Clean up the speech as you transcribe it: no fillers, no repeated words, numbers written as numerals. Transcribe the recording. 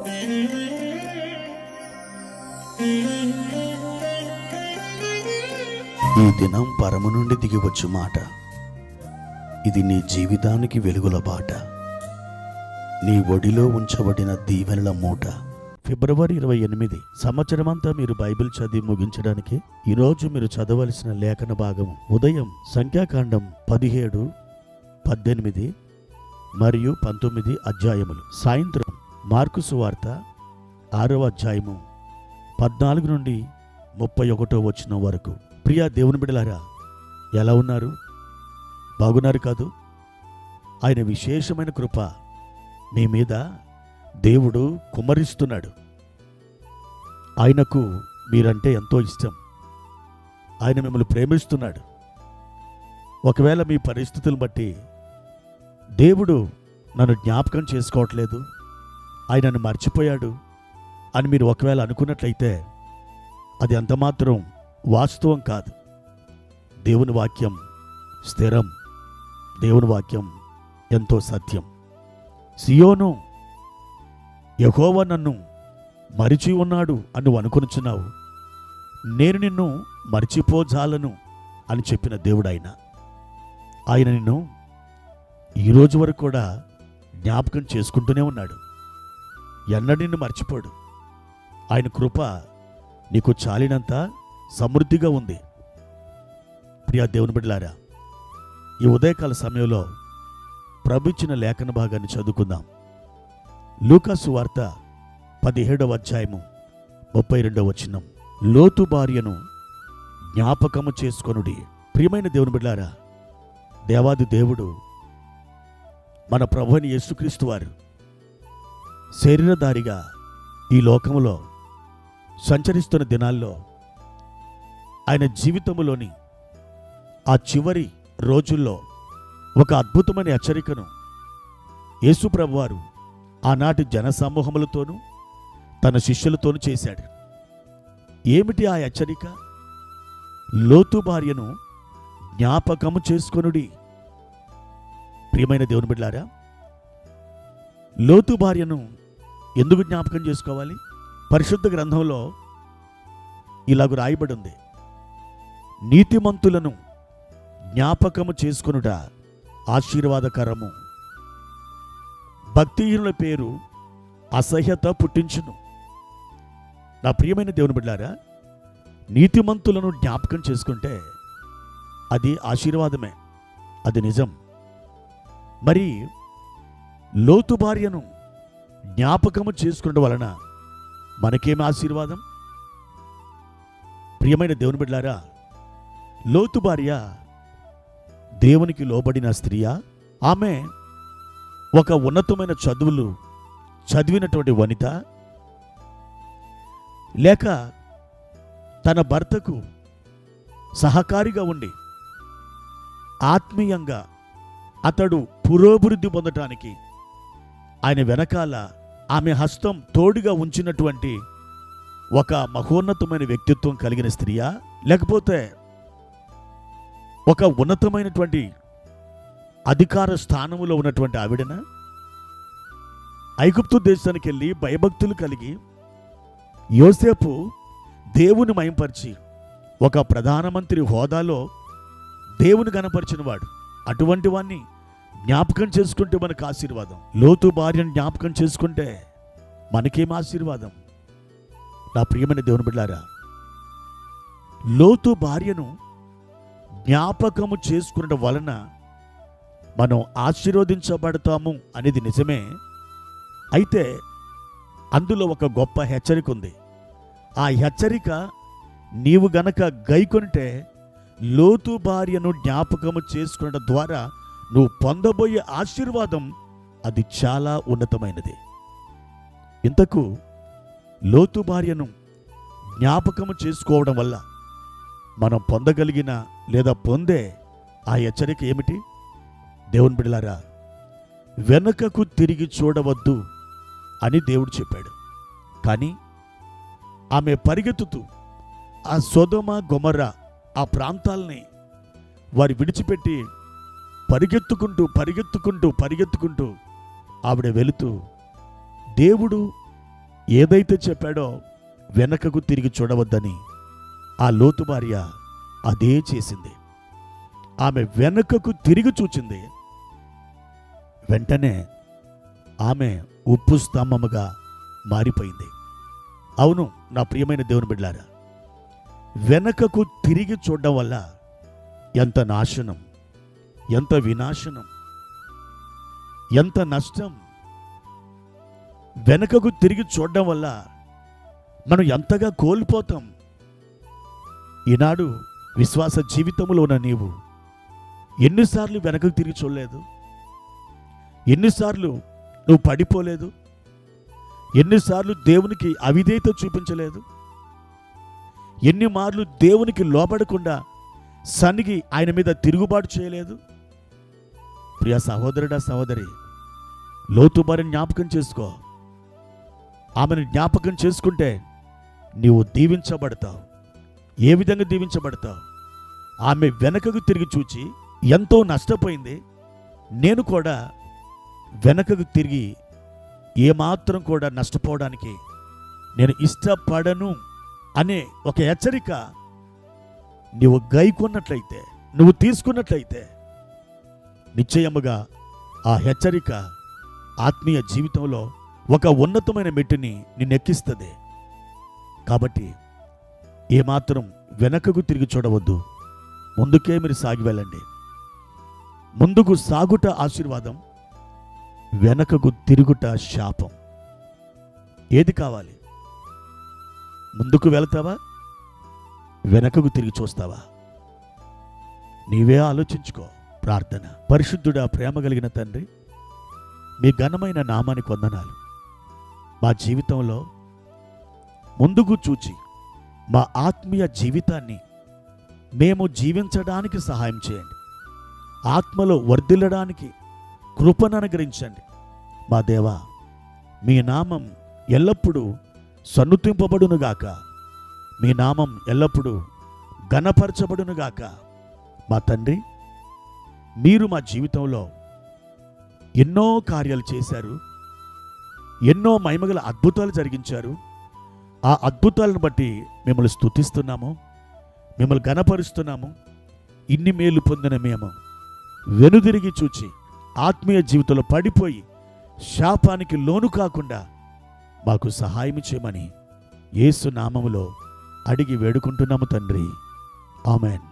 ఈ దినం పరము నుండి దిగివచ్చు మాట. ఇది నీ జీవితానికి వెలుగుల బాట, నీ ఒడిలో ఉంచబడిన దీవెనల మూట. ఫిబ్రవరి 28 సంవత్సరమంతా మీరు బైబిల్ చదివి ముగించడానికి ఈరోజు మీరు చదవలసిన లేఖన భాగం ఉదయం సంఖ్యాకాండం 17, 18 మరియు 19 అధ్యాయములు, సాయంత్రం మార్కు సువార్త 6వ అధ్యాయము 14 నుండి 31వ వచనం వరకు. ప్రియా దేవుని బిడ్డలారా, ఎలా ఉన్నారు? బాగున్నారు కాదు? ఆయన విశేషమైన కృప మీ మీద దేవుడు కుమ్మరిస్తున్నాడు. ఆయనకు మీరంటే ఎంతో ఇష్టం. ఆయన మిమ్మల్ని ప్రేమిస్తున్నాడు. ఒకవేళ మీ పరిస్థితులను బట్టి దేవుడు నన్ను జ్ఞాపకం చేసుకోవట్లేదు, ఆయన నన్ను మర్చిపోయాడు అని మీరు ఒకవేళ అనుకున్నట్లయితే అది అంతమాత్రం వాస్తవం కాదు. దేవుని వాక్యం స్థిరం, దేవుని వాక్యం ఎంతో సత్యం. సియోను, యెహోవా నన్ను మరిచి ఉన్నాడు అని నువ్వు అనుకొనుచున్నావు, నేను నిన్ను మరిచిపోజాలను అని చెప్పిన దేవుడు ఆయన నిన్ను ఈరోజు వరకు కూడా జ్ఞాపకం చేసుకుంటూనే ఉన్నాడు. ఎన్నడూ నిన్ను మర్చిపోడు. ఆయన కృప నీకు చాలినంత సమృద్ధిగా ఉంది. ప్రియా దేవుని బిడ్డలారా, ఈ ఉదయకాల సమయంలో ప్రభు ఇచ్చిన లేఖన భాగాన్ని చదువుకుందాం. లూకా సువార్త 17వ అధ్యాయము 32వ వచనం. లోతు భార్యను జ్ఞాపకము చేసుకొనుడి. ప్రియమైన దేవుని బిడ్డలారా, దేవాది దేవుడు మన ప్రభువైన యేసుక్రీస్తు వారు శరీరధారిగా ఈ లోకములో సంచరిస్తున్న దినాల్లో ఆయన జీవితంలోని ఆ చివరి రోజుల్లో ఒక అద్భుతమైన హెచ్చరికను యేసు ప్రభువారు ఆనాటి జనసమూహములతోనూ తన శిష్యులతోనూ చేశాడు. ఏమిటి ఆ హెచ్చరిక? లోతు భార్యను జ్ఞాపకము చేసుకొనుడి. ప్రియమైన దేవుని బిడ్డలారా, లోతు భార్యను ఎందుకు జ్ఞాపకం చేసుకోవాలి? పరిశుద్ధ గ్రంథంలో ఇలాగ రాయబడి ఉంది, నీతిమంతులను జ్ఞాపకము చేసుకొనుట ఆశీర్వాదకరము, భక్తిహీనుల పేరు అసహ్యత పుట్టించును. నా ప్రియమైన దేవుని బిడ్డలారా, నీతిమంతులను జ్ఞాపకం చేసుకుంటే అది ఆశీర్వాదమే, అది నిజం. మరి లోతు భార్యను జ్ఞాపకము చేసుకునడం వలన మనకేమి ఆశీర్వాదం? ప్రియమైన దేవుని బిడ్డలారా, లోతు భార్య దేవునికి లోబడిన స్త్రీయా? ఆమె ఒక ఉన్నతమైన చదువులు చదివినటువంటి వనిత, లేక తన భర్తకు సహకారిగా ఉండి ఆత్మీయంగా అతడు పురోభివృద్ధి పొందటానికి ఆయన వెనకాల ఆమె హస్తం తోడుగా ఉంచినటువంటి ఒక మహోన్నతమైన వ్యక్తిత్వం కలిగిన స్త్రీయా? లేకపోతే ఒక ఉన్నతమైనటువంటి అధికార స్థానంలో ఉన్నటువంటి ఆవిడనా? ఐగుప్తు దేశానికి వెళ్ళి భయభక్తులు కలిగి యోసేపు దేవుని మయంపరిచి ఒక ప్రధానమంత్రి హోదాలో దేవుని గణపరిచిన వాడు. అటువంటి వాణ్ణి జ్ఞాపకం చేసుకుంటే మనకు ఆశీర్వాదం. లోతు భార్యను జ్ఞాపకం చేసుకుంటే మనకేం ఆశీర్వాదం? నా ప్రియమైన దేవుని బిడ్డలారా, లోతు భార్యను జ్ఞాపకము చేసుకునడం వలన మనం ఆశీర్వదించబడతాము అనేది నిజమే. అయితే అందులో ఒక గొప్ప హెచ్చరిక ఉంది. ఆ హెచ్చరిక నీవు గనక గైకొంటే లోతు భార్యను జ్ఞాపకము చేసుకునడం ద్వారా నువ్వు పొందబోయే ఆశీర్వాదం అది చాలా ఉన్నతమైనది. ఇంతకు లోతు భార్యను జ్ఞాపకము చేసుకోవడం వల్ల మనం పొందగలిగిన లేదా పొందే ఆ హెచ్చరిక ఏమిటి? దేవుని బిడ్డలారా, వెనుకకు తిరిగి చూడవద్దు అని దేవుడు చెప్పాడు. కానీ ఆమె పరిగెత్తుతూ ఆ సొదొమ గొమొర్రా ఆ ప్రాంతాలని వారు విడిచిపెట్టి పరిగెత్తుకుంటూ ఆవిడ వెళుతూ దేవుడు ఏదైతే చెప్పాడో వెనకకు తిరిగి చూడవద్దని ఆ లోతు భార్య అదే చేసింది. ఆమె వెనుకకు తిరిగి చూచింది. వెంటనే ఆమె ఉప్పు స్తంభముగా మారిపోయింది. అవును నా ప్రియమైన దేవుని బిడ్డలారా, వెనకకు తిరిగి చూడడం వల్ల ఎంత నాశనం, ఎంత వినాశనం, ఎంత నష్టం. వెనకకు తిరిగి చూడడం వల్ల మనం ఎంతగా కోల్పోతాం. ఈనాడు విశ్వాస జీవితంలో ఉన్న నీవు ఎన్నిసార్లు వెనకకు తిరిగి చూడలేదు? ఎన్నిసార్లు నువ్వు పడిపోలేదు? ఎన్నిసార్లు దేవునికి అవిధేయత చూపించలేదు? ఎన్ని మార్లు దేవునికి లోబడకుండా సనిగి ఆయన మీద తిరుగుబాటు చేయలేదు? ప్రియ సహోదరుడా సహోదరి, లోతు భార్యను జ్ఞాపకం చేసుకో. ఆమెను జ్ఞాపకం చేసుకుంటే నీవు దీవించబడతావు. ఏ విధంగా దీవించబడతావు? ఆమె వెనకకు తిరిగి చూచి ఎంతో నష్టపోయింది. నేను కూడా వెనకకు తిరిగి ఏమాత్రం కూడా నష్టపోవడానికి నేను ఇష్టపడను అనే ఒక హెచ్చరిక నువ్వు గైకొన్నట్లయితే, నువ్వు తీసుకున్నట్లయితే నిశ్చయముగా ఆ హెచ్చరిక ఆత్మీయ జీవితంలో ఒక ఉన్నతమైన మెట్టుని నిన్నెక్కిస్తుంది. కాబట్టి ఏమాత్రం వెనకకు తిరిగి చూడవద్దు. ముందుకే మీరు సాగి వెళ్ళండి. ముందుకు సాగుట ఆశీర్వాదం, వెనకకు తిరుగుట శాపం. ఏది కావాలి? ముందుకు వెళతావా? వెనకకు తిరిగి చూస్తావా? నీవే ఆలోచించుకో. ప్రార్థన. పరిశుద్ధుడా, ప్రేమ కలిగిన తండ్రి, మీ ఘనమైన నామానికి వందనాలు. మా జీవితంలో ముందుకు చూచి మా ఆత్మీయ జీవితాన్ని మేము జీవించడానికి సహాయం చేయండి. ఆత్మలో వర్ధిల్లడానికి కృపను అనుగ్రహించండి. మా దేవా, మీ నామం ఎల్లప్పుడూ సన్నుతింపబడునుగాక. మీ నామం ఎల్లప్పుడూ ఘనపరచబడునుగాక. మా తండ్రి, మీరు మా జీవితంలో ఎన్నో కార్యాలు చేశారు, ఎన్నో మహిమగల అద్భుతాలు జరిగించారు. ఆ అద్భుతాలను బట్టి మిమ్మల్ని స్తుతిస్తున్నాము, మిమ్మల్ని ఘనపరుస్తున్నాము. ఇన్ని మేలు పొందిన మేము వెనుదిరిగి చూచి ఆత్మీయ జీవితంలో పడిపోయి శాపానికి లోను కాకుండా మాకు సహాయం చేయమని యేసు నామములో అడిగి వేడుకుంటున్నాము తండ్రి. ఆమెన్.